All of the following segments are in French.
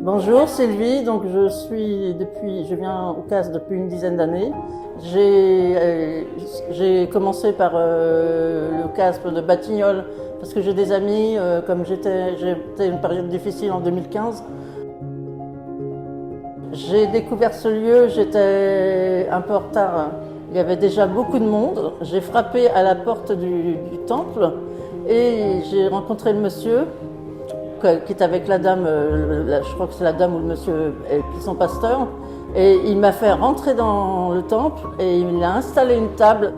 Bonjour Sylvie, donc je viens au CAS depuis une dizaine d'années. J'ai commencé par le CASP de Batignolles parce que j'ai des amis, comme j'étais une période difficile en 2015. J'ai découvert ce lieu, j'étais un peu en retard. Il y avait déjà beaucoup de monde. J'ai frappé à la porte du temple et j'ai rencontré le monsieur qui est avec la dame, je crois que c'est la dame ou le monsieur qui sont pasteurs. Et il m'a fait rentrer dans le temple et il a installé une table.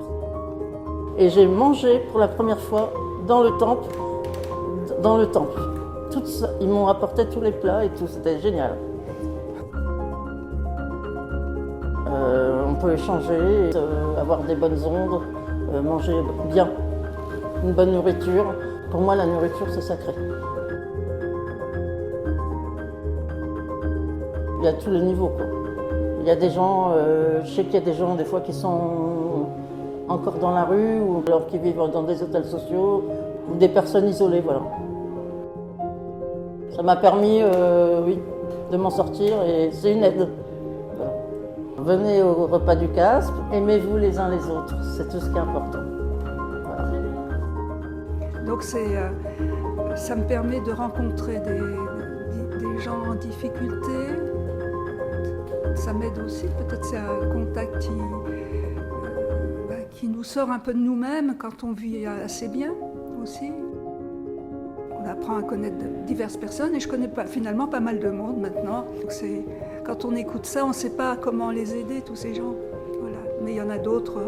Et j'ai mangé pour la première fois dans le temple. Ils m'ont apporté tous les plats et tout, c'était génial. On peut échanger, avoir des bonnes ondes, manger bien, une bonne nourriture. Pour moi, la nourriture, c'est sacré. Il y a tous les niveaux, quoi. Il y a des gens, je sais qu'il y a des gens des fois qui sont encore dans la rue ou alors qui vivent dans des hôtels sociaux ou des personnes isolées, voilà. Ça m'a permis, oui, de m'en sortir et c'est une aide. Voilà. Venez au repas du CASP, aimez-vous les uns les autres, c'est tout ce qui est important. Voilà. Donc ça me permet de rencontrer des gens en difficulté. Ça m'aide aussi, peut-être c'est un contact qui nous sort un peu de nous-mêmes quand on vit assez bien aussi. On apprend à connaître diverses personnes et je connais finalement pas mal de monde maintenant. Donc quand on écoute ça, on ne sait pas comment les aider, tous ces gens. Voilà. Mais il y en a d'autres,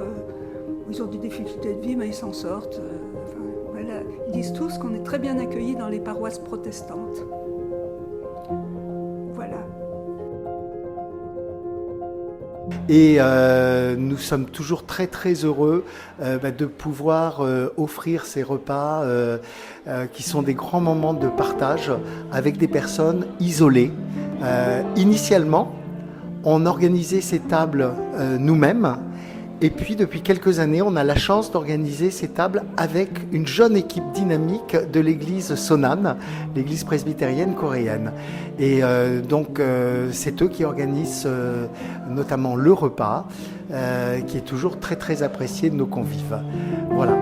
ils ont des difficultés de vie, mais ils s'en sortent. Voilà. Ils disent tous qu'on est très bien accueillis dans les paroisses protestantes. Voilà. Et nous sommes toujours très très heureux de pouvoir offrir ces repas qui sont des grands moments de partage avec des personnes isolées. Initialement, on organisait ces tables nous-mêmes. Et puis, depuis quelques années, on a la chance d'organiser ces tables avec une jeune équipe dynamique de l'église Sonan, l'église presbytérienne coréenne. Et donc, c'est eux qui organisent notamment le repas, qui est toujours très très apprécié de nos convives. Voilà.